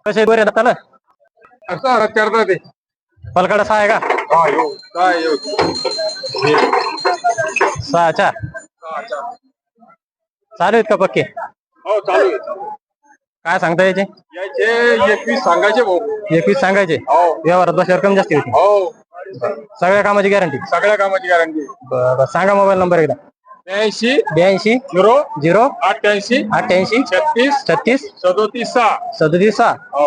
कसे बरे दाताला असं करता ते पलकडा 6 आहे का? हा यो काय यो 6 4 चालू आहेत का पक्के? हो चालू आहे. काय सांगता याचे? याचे 21 सांगायचे भाऊ. 21 सांगायचे. हो व्यवहारात बसल्यावर कमी जास्ती होती. हो सगळ्या कामाची गॅरंटी. सगळ्या कामाची गॅरंटी. बरं सांगा मोबाईल नंबर एकदा. 82 82 0 0 88 88 36 36 37 6. 37 6. हो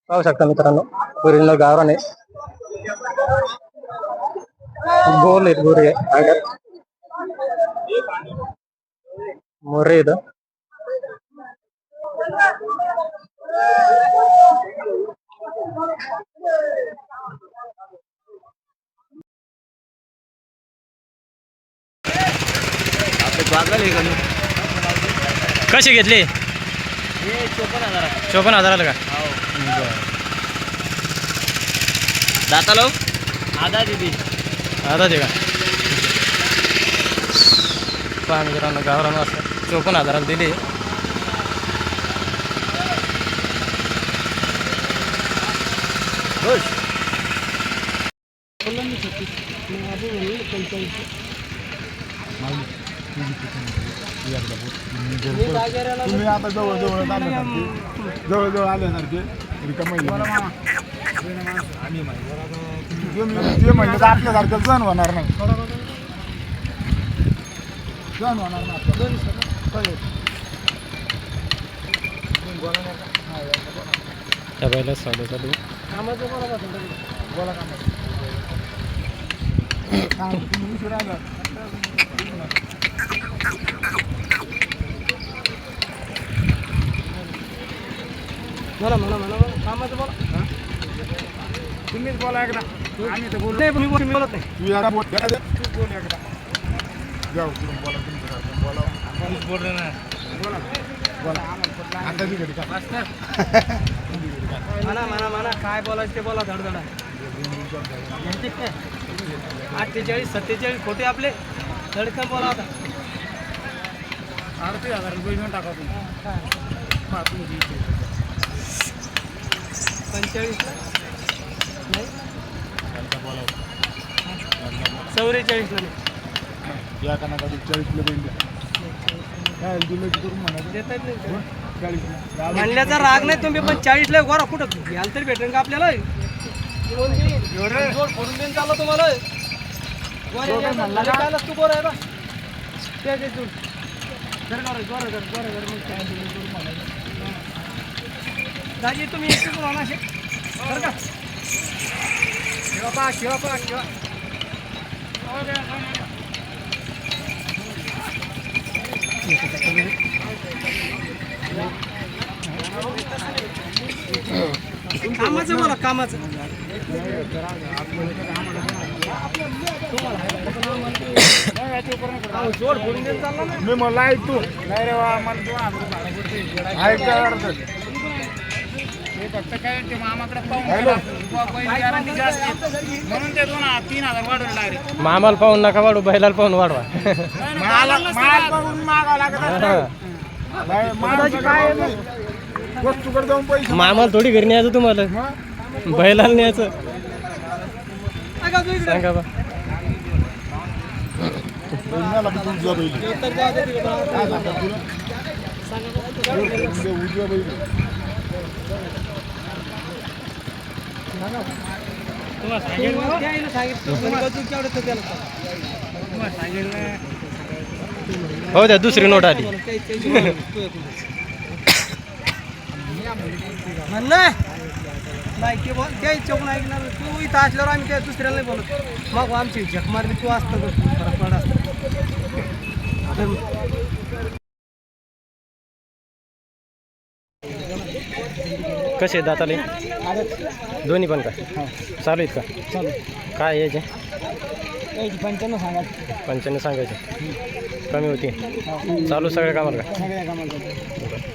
पाहू शकता मित्रांनो ओरिजिनल गावरान आहे. गोल आहेत गोरे अंगात मोरे आहेत. कसे घेतले? 54,000 का? दातालो आधा दीदी आता ते का पहा मित्रांनो गावरान असं 54,000 दिली. तुम्ही आता जवळ आल्यासारखे जे म्हणलं तर आपल्यासारखं जण होणार नाही. जण होणार नाही. त्या बायला चालू चालू बोला का तुम्ही उशिरा आला. म्हणा कामाचं बोला. तुम्हीच बोला एकदा. आम्ही तर बोलू. मी बोलत नाही. तू याला बोल तू बोल एकदा. जाऊ तुम्ही बोला तुमचं बोला. कोणीच बोललं नाही. बोला बोला आता जी घडी का म्हणा काय बोलायचं ते बोला धडधडा. 48 47 खोटे आपले धडकन बोला. आता 38,000 रुपये घेऊन टाका तुम्ही. 45 नाही 44 ला नाही. या काना 40 ला बेंड काय दिलं की करून म्हणा देता येत नाही. 40 ला म्हणल्याचा राग नाही तुम्ही पण 40 ला गोरा कुठं घ्याल तरी भेटेल का आपल्याला? जोड फोडून देऊन चालला तुम्हाला. काय तू गोरा आहे बा ते जोड दाजी तुम्ही एकटं म्हणा असे बरं का? खेळा कामाचं बोला कामाचं. जोड फोडून देऊन चालला ना. मी मला ऐक तू नाही रे वा मला तू ऐक काय अर्थ हे फक्त काय ते मामाकडे हॅलो गॅरंटी जास्त म्हणून ते 3,000 वाढवलं डायरेक्ट. मामाला पाहून नका वाढू बैलाला पाहून वाढवा. माल बघून मागावं लागत. काय वस्तूकडे जाऊन पैसे मामाला थोडी घरी न्यायचं तुम्हाला बैलाला न्यायचं. सांगा बा. मला बी तुझ्या बैल काय सांगतात तुला उजव्या बैल हो द्या दुसरी नोट आली. नाही बोल त्या चौकून ऐकणार तू इथं असल्यावर आम्ही त्या दुसऱ्याला नाही बोलत. मग आमची झक मारली तू असतं फरक पडा असतं. कसे दाताले दोन्ही पण का चालू आहेत का? चालू काय यायचे? 95 सांगायचे कमी होती. चालू सगळ्या कामाला का? सगळ्या कामाला.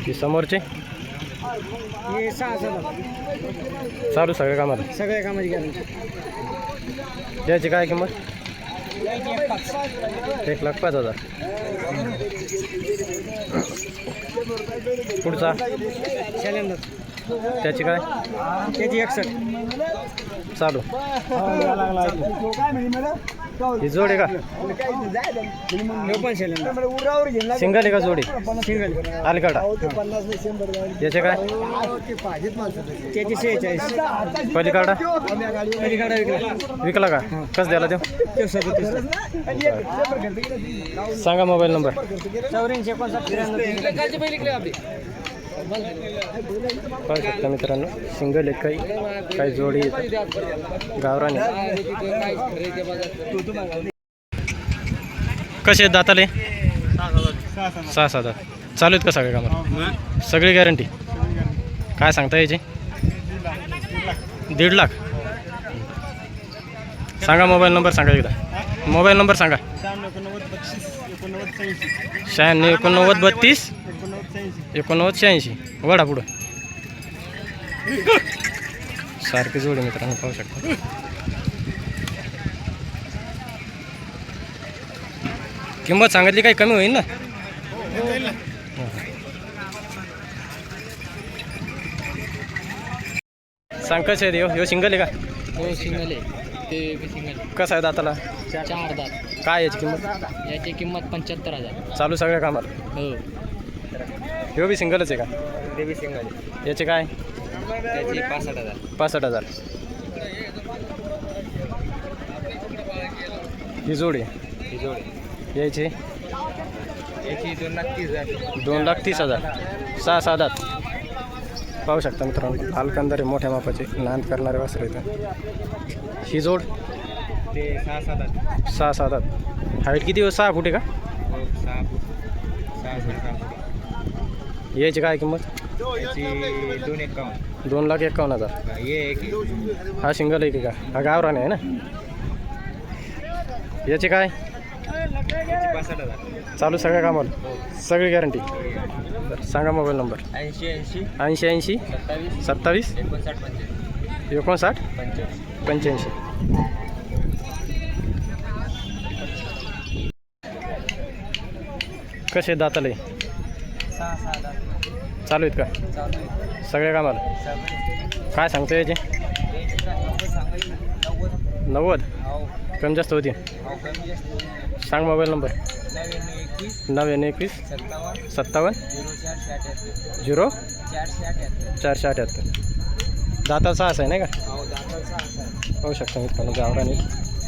ही समोरचे हे 6,000 चालू सगळ्या कामाला. सगळ्या कामाची गॅरंटी. द्यायची काय किंमत? 1,05,000. पुढचा शैलेंद्र त्याची काय त्याची 61 चालू ही जोड आहे का पण शैलेंद्र सिंगल आहे का जोडी सिंगल आलकाडा याचे काय त्याची 46 पलीकडा पलीकडे विकला का कसं द्याला तो ते 37 सांगा मोबाईल नंबर 84 पाहू शकता मित्रांनो सिंगल एक काही जोडी गावराने कसे आहेत दाताले 6 दात चालू आहेत का सगळे कामाला सगळी गॅरंटी काय सांगता याची 1.5 लाख सांगा मोबाईल नंबर सांगा एकदा मोबाईल नंबर सांगा 96 89 32 89 वडा पुढं सारखी जोडी मित्रांनो पाहू शकता किंमत सांगितली काही कमी होईल ना सांग कसं आहे ह्यो सिंगल आहे का हो सिंगल आहे ते बी सिंगल कसं आहे दाताला 4 दात काय याची किंमत याची किंमत 75,000 चालू सगळ्या कामाला हो ह्यो बी सिंगलच आहे का ते बी सिंगल आहे याचे काय त्याची 65,000 65,000 ही जोडी ही जोडी यायची याची 2,30,000 2,30,000 6 दात पाहू शकता मित्रांनो अलकंदर मोठ्या मापाचे नांद करणारे वासरे इथं ही जोड ते 6 6 दात हाईट किती 6 फुट आहे का हो 6 फूट याची काय किंमत याची 2,51 2,51,000 ये एक हा सिंगल आहे की का हा गावराने आहे ना याची काय 65,000 चालू सगळ्या कामाला सगळी गॅरंटी सांगा मोबाईल नंबर 80 80 27 59 85 कसे दाताले 6 दात चालू आहेत का सगळ्या कामाला काय सांगतो याचे 90 कमी जास्त होती सांग मोबाईल नंबर 9921 57 0 478 दाता 6 आहे नाही का पाहू शकता मित्रांनो गावराने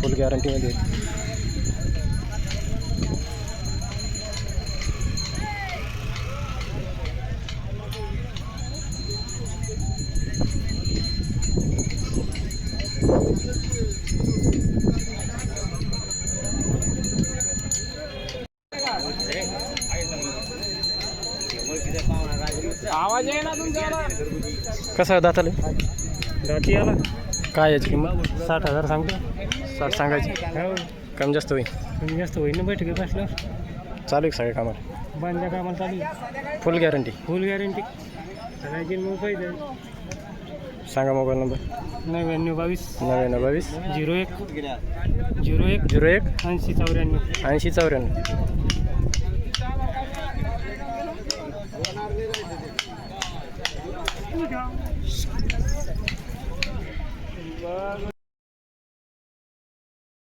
फुल गॅरंटीमध्ये आवाज आहे ना तुमच्याला कसं आहे दाताले दाती आला काय याची किंमत 60,000 सांगतो 60 सांगायची कमी जास्त होईल कमी जास्त होईल ना बैठकी बसल्यावर चालू आहे सगळ्या कामाला बांधल्या कामाला चालू फुल गॅरंटी फुल गॅरंटी सगळ्याची मग पाहिजे सांगा मोबाईल नंबर 99 99 22 01 01 80 94 80 94